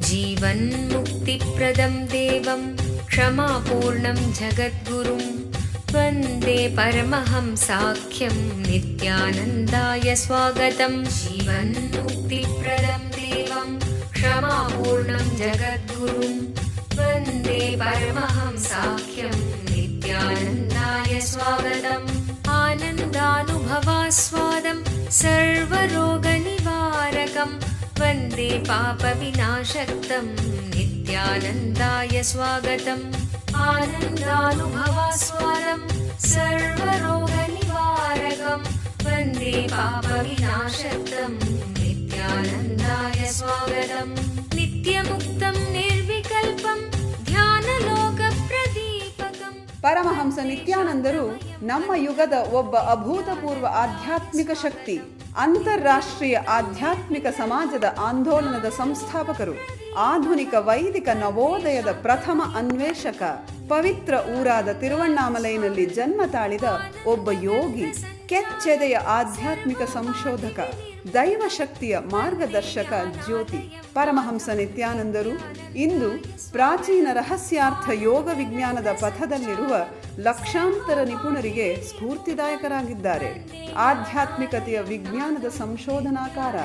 जीवन्मुक्तिप्रदं देवं क्षमापूर्णं जगद्गुरुं वन्दे परमहंसाख्यं नित्यानन्दाय स्वागतं। जीवन्मुक्तिप्रदं देवं क्षमापूर्णं जगद्गुरुं वन्दे परमहंसाख्यं नित्यानन्दाय स्वागतम्। आनन्दानुभवास्वादं सर्वरोगनिवारकं वन्दे पापविनाशक्तं नित्यानन्दाय स्वागतम्। आनन्दानुभवास्वादं सर्वरोगनिवारकं वन्दे पापविनाशक्तं नित्यानन्दाय स्वागतम्। नित्यमुक्तं निर्विकल्पं ध्यानलोकप्रदीपकम्। ಪರಮಹಂಸ ನಿತ್ಯಾನಂದರು ನಮ್ಮ ಯುಗದ ಒಬ್ಬ ಅಭೂತಪೂರ್ವ ಆಧ್ಯಾತ್ಮಿಕ ಶಕ್ತಿ, ಅಂತಾರಾಷ್ಟ್ರೀಯ ಆಧ್ಯಾತ್ಮಿಕ ಸಮಾಜದ ಆಂದೋಲನದ ಸಂಸ್ಥಾಪಕರು, ಆಧುನಿಕ ವೈದಿಕ ನವೋದಯದ ಪ್ರಥಮ ಅನ್ವೇಷಕ, ಪವಿತ್ರ ಊರಾದ ತಿರುವಣ್ಣಾಮಲೈನಲ್ಲಿ ಜನ್ಮ ತಾಳಿದ ಒಬ್ಬ ಯೋಗಿ, ಕೆಚ್ಚೆದೆಯ ಆಧ್ಯಾತ್ಮಿಕ ಸಂಶೋಧಕ, ದೈವಶಕ್ತಿಯ ಮಾರ್ಗದರ್ಶಕ ಜ್ಯೋತಿ. ಪರಮಹಂಸ ನಿತ್ಯಾನಂದರು ಇಂದು ಪ್ರಾಚೀನ ರಹಸ್ಯಾರ್ಥ ಯೋಗ ವಿಜ್ಞಾನದ ಪಥದಲ್ಲಿರುವ ಲಕ್ಷಾಂತರ ನಿಪುಣರಿಗೆ ಸ್ಫೂರ್ತಿದಾಯಕರಾಗಿದ್ದಾರೆ. ಆಧ್ಯಾತ್ಮಿಕತೆಯ ವಿಜ್ಞಾನದ ಸಂಶೋಧನಾಕಾರ,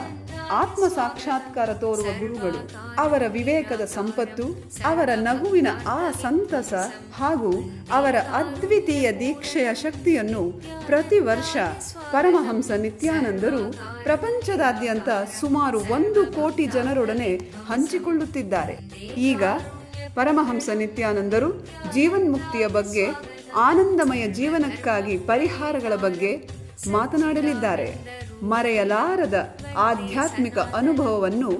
ಆತ್ಮ ಸಾಕ್ಷಾತ್ಕಾರ ತೋರುವ ಗುರುಗಳು. ಅವರ ವಿವೇಕದ ಸಂಪತ್ತು, ಅವರ ನಗುವಿನ ಆ ಸಂತಸ ಹಾಗೂ ಅವರ ಅದ್ವಿತೀಯ ದೀಕ್ಷೆಯ ಶಕ್ತಿಯನ್ನು ಪ್ರತಿ ವರ್ಷ ಪರಮಹಂಸ ನಿತ್ಯಾನಂದರು ಪ್ರಪಂಚದಾದ್ಯಂತ ಸುಮಾರು 1 ಕೋಟಿ ಜನರೊಡನೆ ಹಂಚಿಕೊಳ್ಳುತ್ತಿದ್ದಾರೆ. ಈಗ ಪರಮಹಂಸ ನಿತ್ಯಾನಂದರು ಜೀವನ್ಮುಕ್ತಿಯ ಬಗ್ಗೆ, ಆನಂದಮಯ ಜೀವನಕ್ಕಾಗಿ ಪರಿಹಾರಗಳ ಬಗ್ಗೆ ಮಾತನಾಡಲಿದ್ದಾರೆ. ಮರೆಯಲಾರದ ಆಧ್ಯಾತ್ಮಿಕ ಅನುಭವವನ್ನು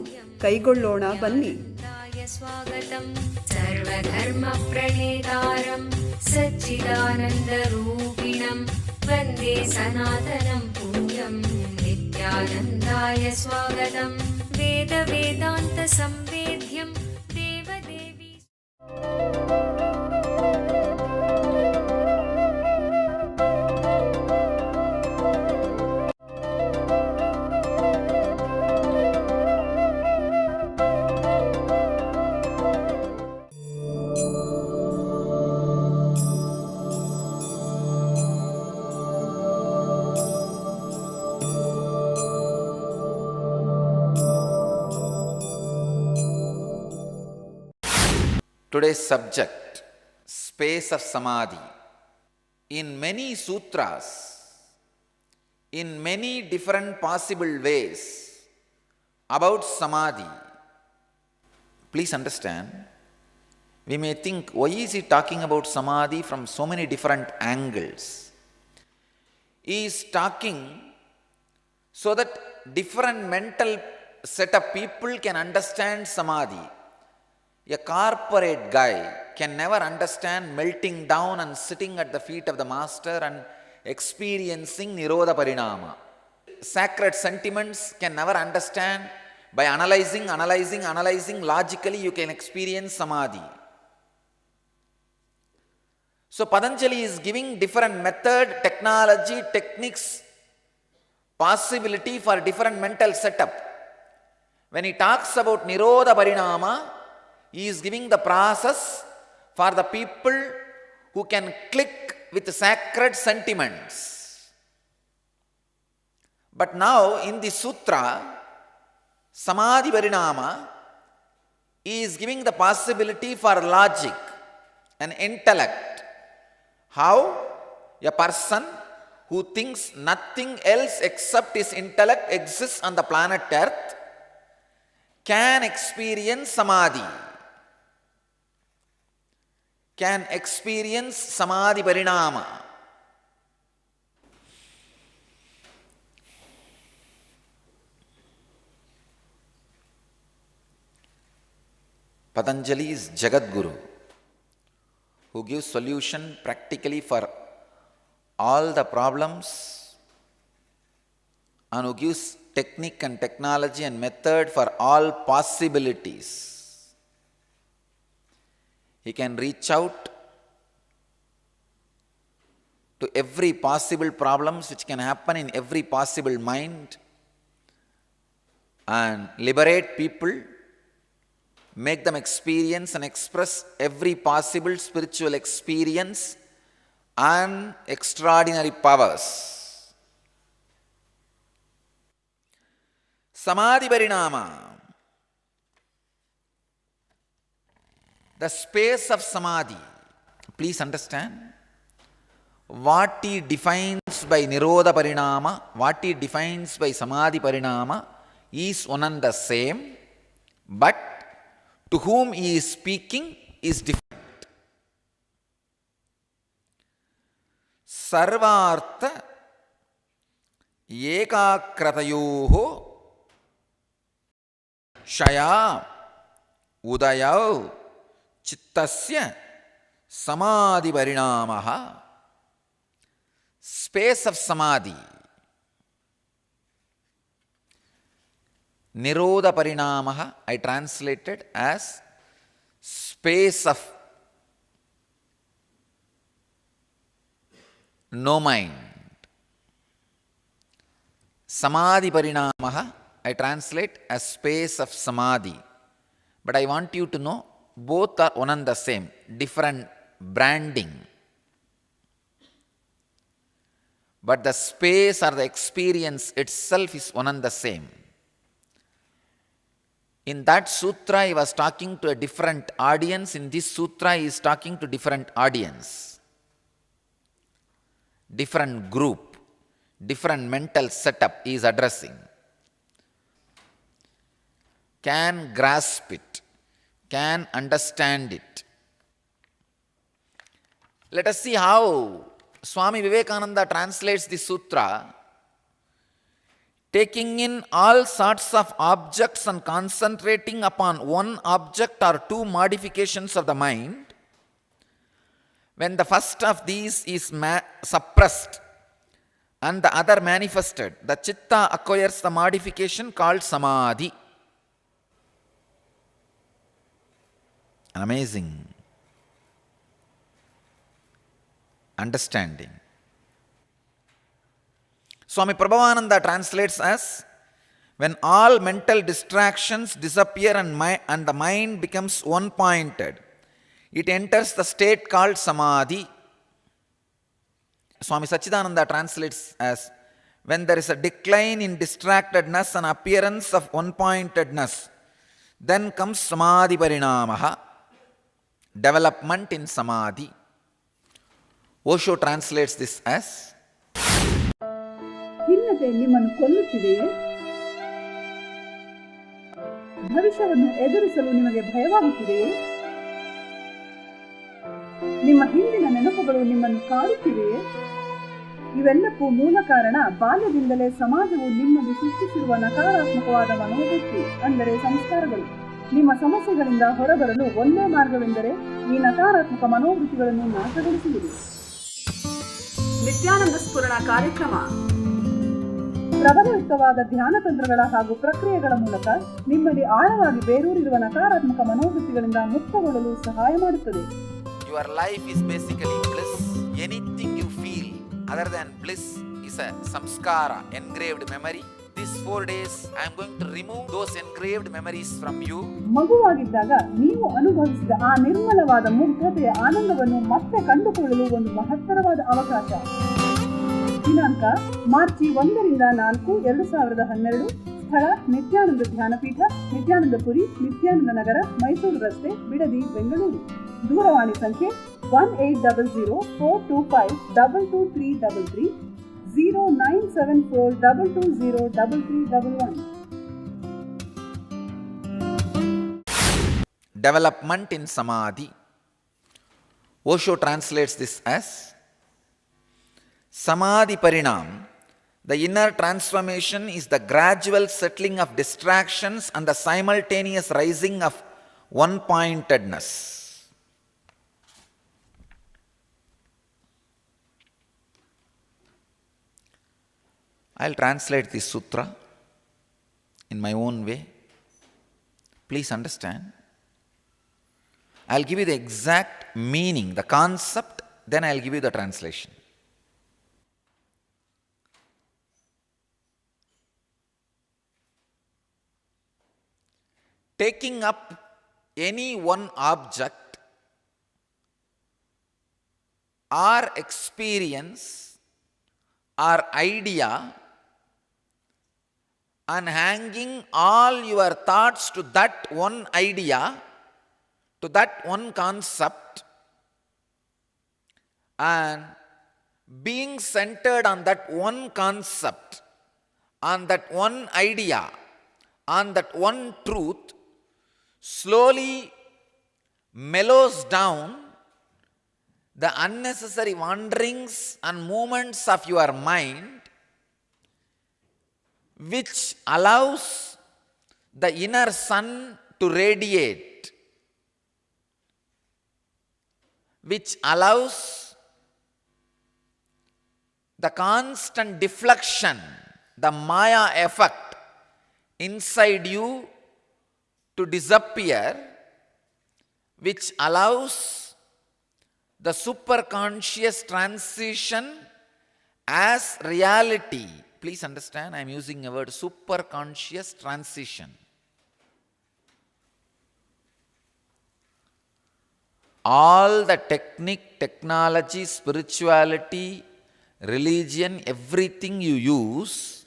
ಕೈಗೊಳ್ಳೋಣ ಬನ್ನಿ. ಸರ್ವಧರ್ಮ ಪ್ರಣೇತಾರಂ ಸಚ್ಚಿದಾನಂದರೂಪಿಣಂ ವಂದೇ ಸನಾತನಂ ಪುಣ್ಯಂ ನಿತ್ಯಾನಂದಾಯ ಸ್ವಾಗತಂ. ವೇದ ವೇದಾಂತ ಸಂವೇದ್ಯಂ ದೇವದೇವಿ. Today's subject, space of samadhi. In many sutras, in many different possible ways about samadhi, please understand, we may think, why is he talking about samadhi from so many different angles? He is talking so that different mental set of people can understand samadhi. A corporate guy can never understand melting down and sitting at the feet of the master and experiencing Nirodha Parinama. Sacred sentiments can never understand. By analyzing logically you can experience samadhi. So Patanjali is giving different method, technology, techniques, possibility for different mental setup. When he talks about Nirodha Parinama, he is giving the process for the people who can click with sacred sentiments. But now in the sutra, Samadhi Parinama, he is giving the possibility for logic and intellect. How a person who thinks nothing else except his intellect exists on the planet Earth can experience Samadhi. Can experience Samadhi Parinama. Patanjali is Jagat Guru, who gives solution practically for all the problems and who gives technique and technology and method for all possibilities. He can reach out to every possible problems which can happen in every possible mind and liberate people, make them experience and express every possible spiritual experience and extraordinary powers. Samadhi Parinama, the space of Samadhi. Please understand, what he defines by Nirodha Parinama, what he defines by Samadhi Parinama is one and the same, but to whom he is speaking is different. Sarvartha Ekakratayoho Shaya Udayau Chittasya Samadhi Parinamaha. Space of Samadhi. Nirodha Parinamaha I translated as space of no mind. Samadhi Parinamaha I translate as space of Samadhi. But I want you to know both are one and the same, different branding. But the space or the experience itself is one and the same. In that sutra, he was talking to a different audience. In this sutra, he is talking to different audience, different group, different mental setup he is addressing. Can grasp it, can understand it. Let us see how Swami Vivekananda translates this sutra, taking in all sorts of objects and concentrating upon one object or two modifications of the mind. When the first of these is suppressed and the other manifested, the chitta acquires the modification called samadhi. An amazing understanding. Swami Prabhavananda translates as, when all mental distractions disappear and the mind becomes one-pointed, it enters the state called samadhi. Swami Sachidananda translates as, when there is a decline in distractedness and appearance of one-pointedness, then comes samadhi parinamaha, development in samadhi. Osho translates this as, ಖಿನ್ನತೆ ನಿಮ್ಮನ್ನು ಕೊಲ್ಲುತ್ತಿದೆಯೇ? ಭವಿಷ್ಯವನ್ನು ಎದುರಿಸಲು ನಿಮಗೆ ಭಯವಾಗುತ್ತಿದೆಯೇ? ನಿಮ್ಮ ಹಿಂದಿನ ನೆನಪುಗಳು ನಿಮ್ಮನ್ನು ಕಾಡುತ್ತಿವೆಯೇ? ಇವೆಲ್ಲಕ್ಕೂ ಮೂಲ ಕಾರಣ ಬಾಲ್ಯದಿಂದಲೇ ಸಮಾಜವು ನಿಮ್ಮಲ್ಲಿ ಸೃಷ್ಟಿಸಿರುವ ನಕಾರಾತ್ಮಕವಾದ ಮನೋವೃತ್ತಿ, ಅಂದರೆ ಸಂಸ್ಕಾರಗಳು. ನಿಮ್ಮ ಸಮಸ್ಯೆಗಳಿಂದ ಹೊರಬರಲು ಒಂದೇ ಮಾರ್ಗವೆಂದರೆ ಈ ನಕಾರಾತ್ಮಕ ಮನೋವೃತ್ತಿಗಳನ್ನು ನಾಶಗೊಳಿಸುವುದು. ನಿತ್ಯಾನಂದ ಸ್ಫುರಣ ಕಾರ್ಯಕ್ರಮ ಪ್ರಬಲಯುಕ್ತವಾದ ಧ್ಯಾನ ತಂತ್ರಗಳ ಹಾಗೂ ಪ್ರಕ್ರಿಯೆಗಳ ಮೂಲಕ ನಿಮ್ಮಲ್ಲಿ ಆಳವಾಗಿ ಬೇರೂರಿರುವ ನಕಾರಾತ್ಮಕ ಮನೋವೃತ್ತಿಗಳಿಂದ ಮುಕ್ತಗೊಳ್ಳಲು ಸಹಾಯ ಮಾಡುತ್ತದೆ. Your life is basically bliss. Anything you feel other than bliss is a samskara, engraved memory. These 4 days I am going to remove those engraved memories from you. ಮಗುವಾಗಿದ್ದಾಗ ನೀವು ಅನುಭವಿಸಿದ ಆ ನಿರ್ಮಲವಾದ ಮುಗ್ಧತೆಯ ಆನಂದವನ್ನು ಮತ್ತೆ ಕಂಡುಕೊಳ್ಳಲು ಒಂದು ಮಹತ್ತರವಾದ ಅವಕಾಶ. ದಿನಾಂಕ ಮಾರ್ಚ್ 1 ರಿಂದ 4, 2012. ಸ್ಥಳ ನಿತ್ಯಾನಂದ ಧ್ಯಾನಪೀಠ, ನಿತ್ಯಾನಂದಪುರಿ, ನಿತ್ಯಾನಂದ ನಗರ, ಮೈಸೂರು ರಸ್ತೆ, ಬಿಡದಿ, ಬೆಂಗಳೂರು. ದೂರವಾಣಿ ಸಂಖ್ಯೆ 1800-425-22333, 0974-220-3311. Development in samadhi. Osho translates this as, samadhi parinam, the inner transformation is the gradual settling of distractions and the simultaneous rising of one-pointedness. I'll translate this sutra in my own way. Please understand. I'll give you the exact meaning, the concept, then I'll give you the translation. taking up any one object or experience or idea and hanging all your thoughts to that one idea, to that one concept, and being centered on that one concept, on that one idea, on that one truth, slowly mellows down the unnecessary wanderings and movements of your mind, which allows the inner sun to radiate, which allows the constant deflection, the Maya effect inside you to disappear, which allows the superconscious transition as reality. Please understand, I am using the word superconscious transition. All the technique, technology, spirituality, religion, everything you use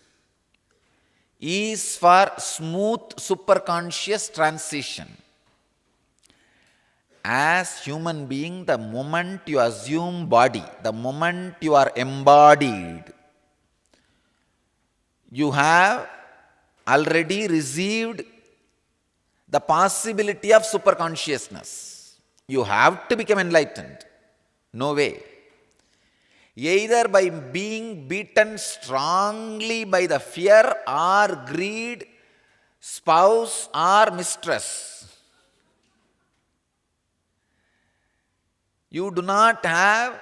is for smooth superconscious transition. As human being, the moment you assume body, the moment you are embodied, you have already received the possibility of superconsciousness. You have to become enlightened. No way. Either by being beaten strongly by the fear or greed, spouse or mistress. You do not have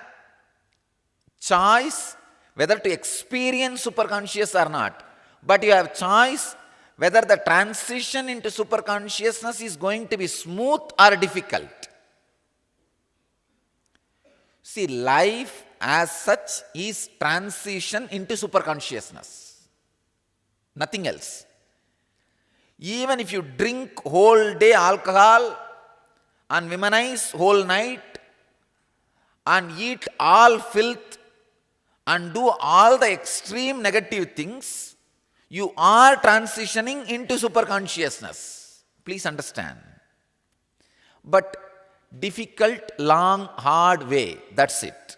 choice whether to experience superconscious or not, but you have choice whether the transition into superconsciousness is going to be smooth or difficult. See, life as such is transition into superconsciousness. Nothing else. Even if you drink whole day alcohol and womanize whole night and eat all filth and do all the extreme negative things, you are transitioning into superconsciousness. Please understand. But difficult, long, hard way, that's it.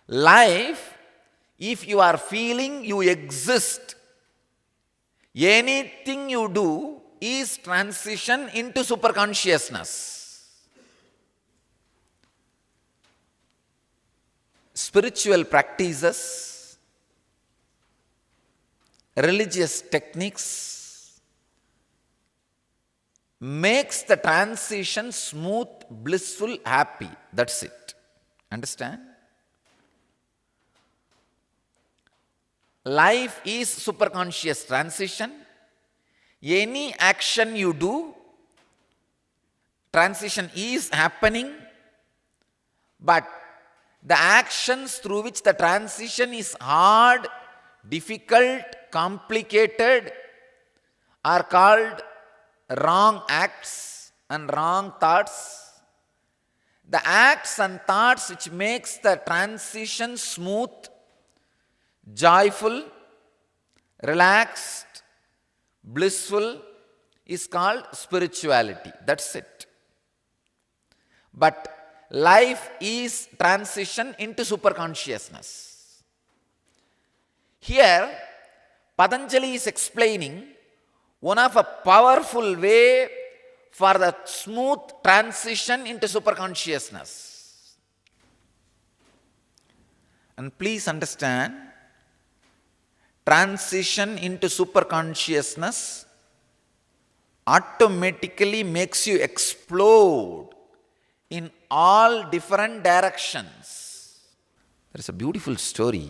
Life, if you are feeling you exist, anything you do is transition into superconsciousness. Spiritual practices, religious techniques makes the transition smooth, blissful, happy. That's it. Understand? Life is superconscious transition. Any action you do, transition is happening, but the actions through which the transition is hard, difficult, complicated are called wrong acts and wrong thoughts. The acts and thoughts which makes the transition smooth, joyful, relaxed, blissful is called spirituality. That's it. But life is transition into superconsciousness. Here, Patanjali is explaining one of a powerful way for the smooth transition into superconsciousness. And please understand, transition into superconsciousness automatically makes you explode in all different directions. There is a beautiful story.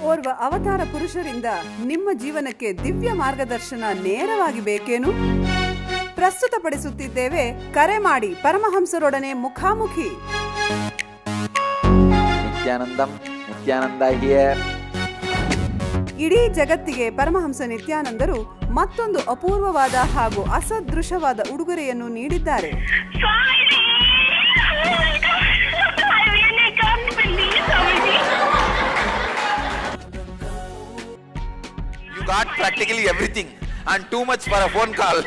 ಓರ್ವ ಅವತಾರ ಪುರುಷರಿಂದ ನಿಮ್ಮ ಜೀವನಕ್ಕೆ ದಿವ್ಯ ಮಾರ್ಗದರ್ಶನ ನೇರವಾಗಿ ಬೇಕೇನು? ಪ್ರಸ್ತುತಪಡಿಸುತ್ತಿದ್ದೇವೆ, ಕರೆ ಮಾಡಿ ಪರಮಹಂಸರೊಡನೆ ಮುಖಾಮುಖಿ. ನಿತ್ಯಾನಂದ ಹಿಯರ್. ಇಡೀ ಜಗತ್ತಿಗೆ ಪರಮಹಂಸ ನಿತ್ಯಾನಂದರು ಮತ್ತೊಂದು ಅಪೂರ್ವವಾದ ಹಾಗೂ ಅಸದೃಶವಾದ ಉಡುಗೊರೆಯನ್ನು ನೀಡಿದ್ದಾರೆ. You got practically everything and too much for a phone call.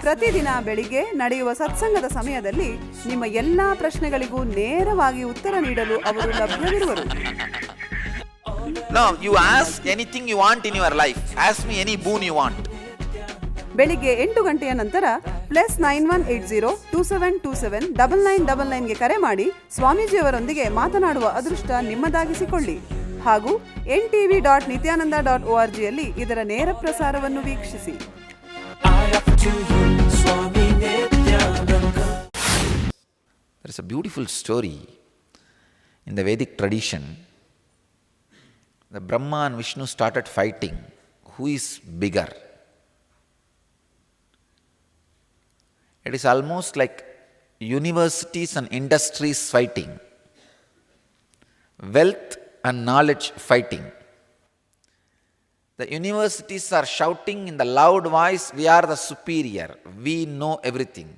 ಪ್ರತಿದಿನ ಬೆಳಿಗ್ಗೆ ನಡೆಯುವ ಸತ್ಸಂಗದ ಸಮಯದಲ್ಲಿ ನಿಮ್ಮ ಎಲ್ಲಾ ಪ್ರಶ್ನೆಗಳಿಗೂ ನೇರವಾಗಿ ಉತ್ತರ ನೀಡಲು ಅವರು ಲಭ್ಯವಿರುವರು. No, you ask anything you want in your life. Ask me any boon you want. ಬೆಳಿಗ್ಗೆ 8 ಗಂಟೆಯ ನಂತರ +918027279999ಗೆ ಕರೆ ಮಾಡಿ ಸ್ವಾಮೀಜಿಯವರೊಂದಿಗೆ ಮಾತನಾಡುವ ಅದೃಷ್ಟ ನಿಮ್ಮದಾಗಿಸಿಕೊಳ್ಳಿ. ಹಾಗೂ ntv.nityananda.org ಯಲ್ಲಿ ಇದರ ನೇರ ಪ್ರಸಾರವನ್ನು ವೀಕ್ಷಿಸಿ. There is a beautiful story in the Vedic tradition. The Brahma and Vishnu started fighting. Who is bigger? It is almost like universities and industries fighting, wealth and knowledge fighting. The universities are shouting in the loud voice, we are the superior, we know everything.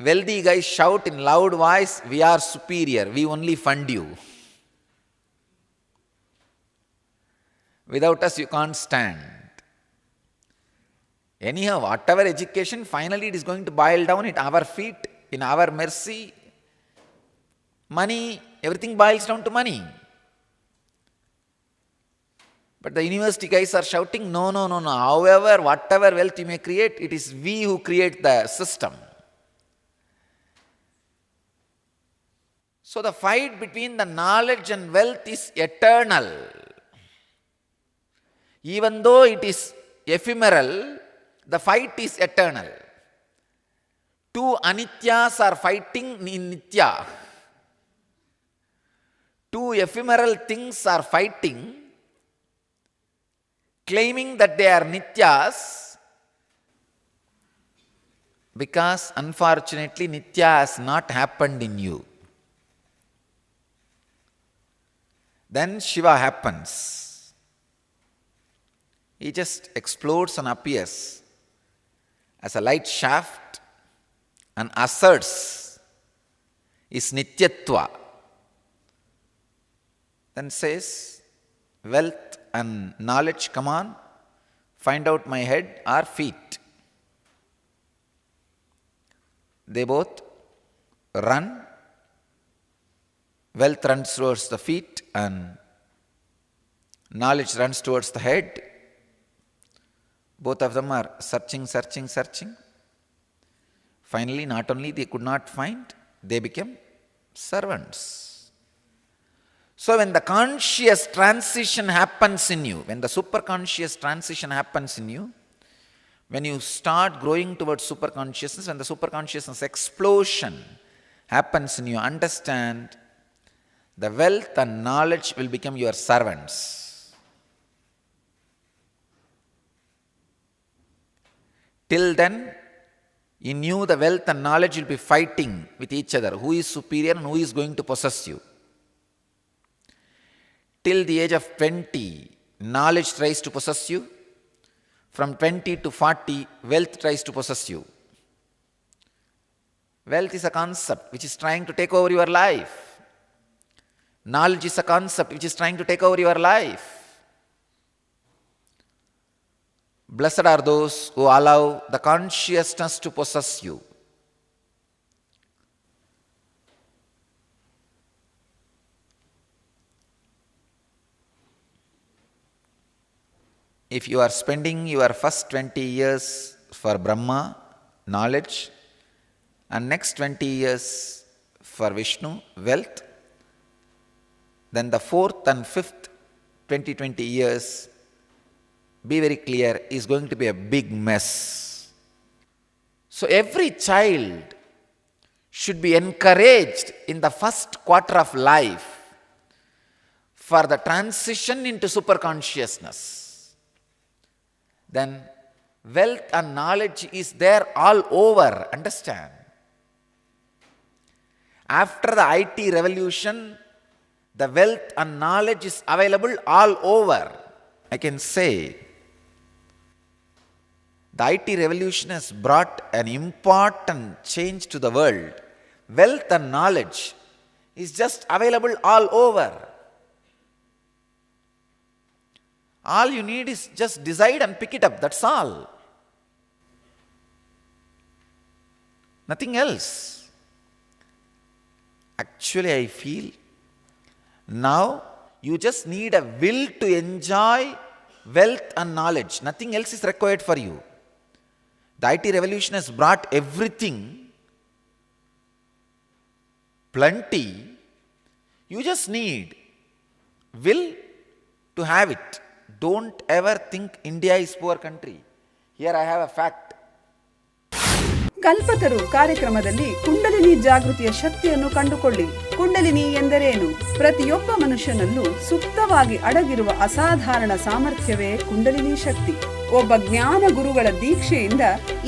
Wealthy guys shout in loud voice, we are superior, we only fund you. Without us you can't stand. Anyhow, whatever education, finally it is going to boil down at our feet, in our mercy. Money, everything boils down to money. But the university guys are shouting, no. However, whatever wealth you may create, it is we who create the system. So the fight between the knowledge and wealth is eternal. Even though it is ephemeral, the fight is eternal. Two anityas are fighting in nitya. Two ephemeral things are fighting, claiming that they are nityas, because unfortunately nitya has not happened in you. Then Shiva happens. He just explodes and appears as a light shaft and asserts his nityatva. Then says, wealth and knowledge, come on, find out my head or feet. They both run. Wealth runs towards the feet and knowledge runs towards the head. Both of them are searching. Finally, not only they could not find, they became servants. So when the conscious transition happens in you, when the superconscious transition happens in you, when you start growing towards superconsciousness, when the superconsciousness explosion happens in you, understand the wealth and knowledge will become your servants. Till then, in you the wealth and knowledge will be fighting with each other. Who is superior and who is going to possess you? Till the age of 20, knowledge tries to possess you. From 20 to 40, wealth tries to possess you. Wealth is a concept which is trying to take over your life. Knowledge is a concept which is trying to take over your life. Blessed are those who allow the consciousness to possess you. If you are spending your first 20 years for Brahma, knowledge, and next 20 years for Vishnu, wealth, then the fourth and fifth 20 years, be very clear, is going to be a big mess. So every child should be encouraged in the first quarter of life for the transition into superconsciousness. Then wealth and knowledge is there all over, understand. After the IT revolution, the wealth and knowledge is available all over. I can say the IT revolution has brought an important change to the world. Wealth and knowledge is just available all over. All you need is just decide and pick it up, that's all. Nothing else. Actually, I feel now you just need a will to enjoy wealth and knowledge. Nothing else is required for you. The IT revolution has brought everything, plenty. You just need will to have it. Don't ever think India is poor country. Here I have a fact. ಕಲ್ಪತರು ಕಾರ್ಯಕ್ರಮದಲ್ಲಿ ಕುಂಡಲಿನಿ ಜಾಗೃತಿಯ ಶಕ್ತಿಯನ್ನು ಕಂಡುಕೊಳ್ಳಿ. ಕುಂಡಲಿನಿ ಎಂದರೇನು? ಪ್ರತಿಯೊಬ್ಬ ಮನುಷ್ಯನಲ್ಲೂ ಸುಪ್ತವಾಗಿ ಅಡಗಿರುವ ಅಸಾಧಾರಣ ಸಾಮರ್ಥ್ಯವೇ ಕುಂಡಲಿನಿ ಶಕ್ತಿ. ಒಬ್ಬ ಜ್ಞಾನ ಗುರುಗಳ ದೀಕ್ಷೆಯಿಂದ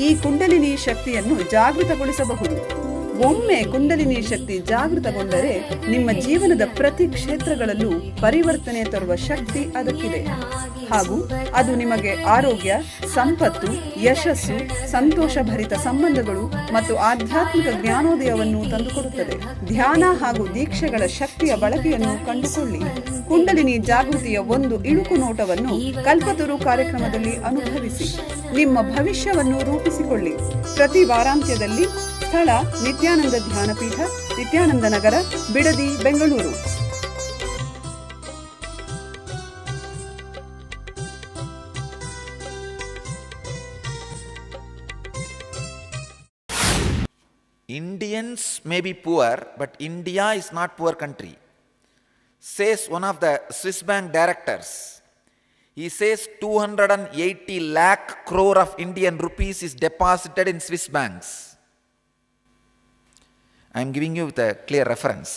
ಈ ಕುಂಡಲಿನಿ ಶಕ್ತಿಯನ್ನು ಜಾಗೃತಗೊಳಿಸಬಹುದು. ಒಮ್ಮೆ ಕುಂಡಲಿನಿ ಶಕ್ತಿ ಜಾಗೃತಗೊಂಡರೆ ನಿಮ್ಮ ಜೀವನದ ಪ್ರತಿ ಕ್ಷೇತ್ರಗಳಲ್ಲೂ ಪರಿವರ್ತನೆ ತರುವ ಶಕ್ತಿ ಅದಕ್ಕಿದೆ. ಹಾಗೂ ಅದು ನಿಮಗೆ ಆರೋಗ್ಯ, ಸಂಪತ್ತು, ಯಶಸ್ಸು, ಸಂತೋಷಭರಿತ ಸಂಬಂಧಗಳು ಮತ್ತು ಆಧ್ಯಾತ್ಮಿಕ ಜ್ಞಾನೋದಯವನ್ನು ತಂದುಕೊಡುತ್ತದೆ. ಧ್ಯಾನ ಹಾಗೂ ದೀಕ್ಷೆಗಳ ಶಕ್ತಿಯ ಬಳಕೆಯನ್ನು ಕಂಡುಕೊಳ್ಳಿ. ಕುಂಡಲಿನಿ ಜಾಗೃತಿಯ ಒಂದು ಇಳುಕು ನೋಟವನ್ನು ಕಲ್ಪತರು ಕಾರ್ಯಕ್ರಮದಲ್ಲಿ ಅನುಭವಿಸಿ. ನಿಮ್ಮ ಭವಿಷ್ಯವನ್ನು ರೂಪಿಸಿಕೊಳ್ಳಿ. ಪ್ರತಿ ವಾರಾಂತ್ಯದಲ್ಲಿ ಸ್ಥಳ ನಿತ್ಯಾನಂದ ಧ್ಯಾನಪೀಠ, ನಿತ್ಯಾನಂದ ನಗರ, Bidadi, Bengaluru. Indians may be poor, but India is not poor country, says one of the Swiss bank directors. He says 280 lakh crore of Indian rupees is deposited in Swiss banks. I am giving you the clear reference,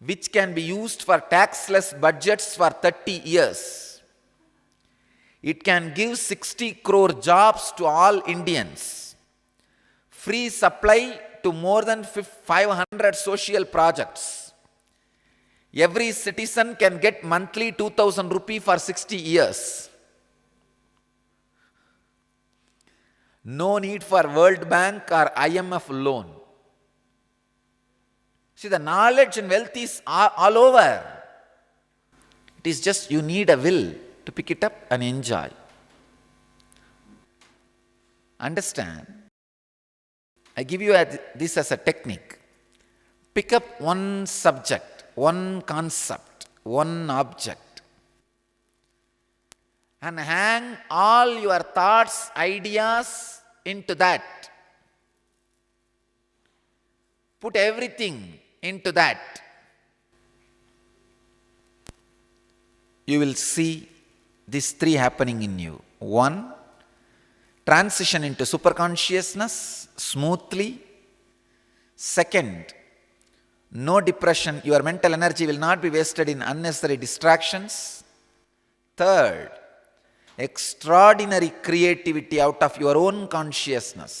which can be used for taxless budgets for 30 years. It can give 60 crore jobs to all Indians, free supply to more than 500 social projects. Every citizen can get monthly 2,000 rupee for 60 years. No need for World Bank or IMF loan. See, the knowledge and wealth is all over. It is just you need a will to pick it up and enjoy. Understand? I give you this as a technique. Pick up one subject, one concept, one object, and hang all your thoughts, ideas into that. Put everything into that. You will see these three happening in you. One, transition into superconsciousness smoothly. Second, no depression. Your mental energy will not be wasted in unnecessary distractions. Third, extraordinary creativity out of your own consciousness.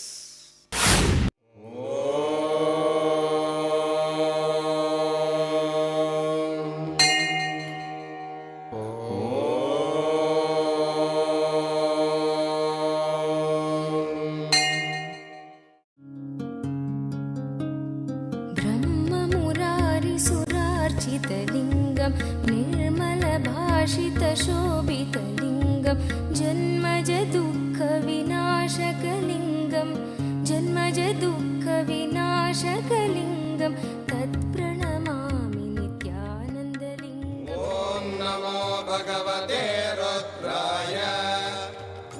ब्रह्ममुरारिसुरार्चितलिङ्गं निर्मलभाषितशोभितलिङ्गं जन्मजदुःखविनाशकलिङ्गं जन्मजदुःखविनाशकलिङ्गं तत्प्रणमामि नित्यानन्दलिङ्गम्। ॐ नमो भगवते रुद्राय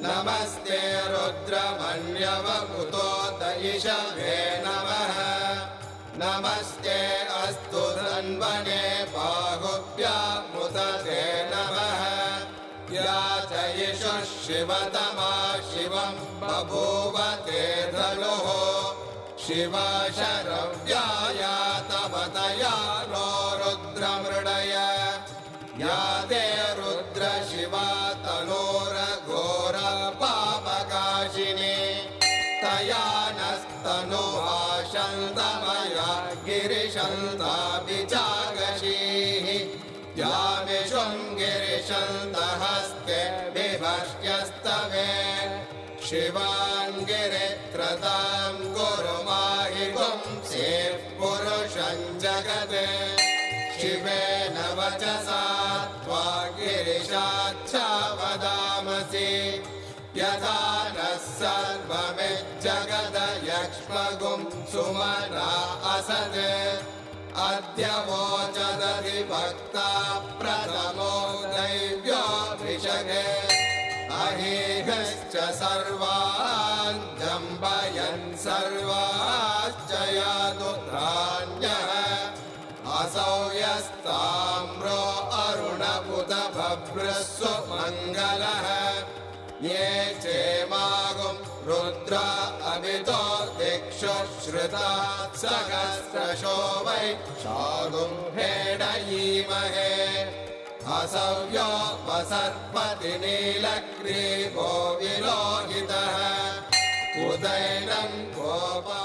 नमस्ते रुद्रमन्यवकुतोदयिषवे नमः नमस्ते अस्तु धन्वने बाहुभ्यामुदते नमः या च यशः शिवतमा शिवं बभूव ते धनुः शिवा शरव्याया तवतया नो रुद्रमृडय या ते रुद्र शिवा तनोरघोर पापकाशिनी तया नस्तनुः शान्तमय या गिरिशन्तापि चागशीः या विशृङ्गिरिशन्तहस्ते विभष्ट्यस्तवे शिवाङ्गिरित्रतां कुरु माहि पुंसेः पुरुषं जगत् शिवेन वचसा त्वा गिरिशाच्छा वदामसि यथा नः सर्वमिज्जगदयक्ष्मगुं सुमना असत् अद्य वोचदधिभक्ता प्रथमो दैव्योऽभिषगे अहेहश्च सर्वान् जम्बयन् सर्वाश्च यादुत्राण्यः असौ यस्ताम्रो अरुणपुत भभ्रस्व मङ्गलः ये चेमागुं रुद्र अभितो दिक्षु श्रुता सहस्रशो वै शागुं हेडयीमहे असव्यो वसर्पति नीलग्रीवो विलोहितः उदैनं गोपा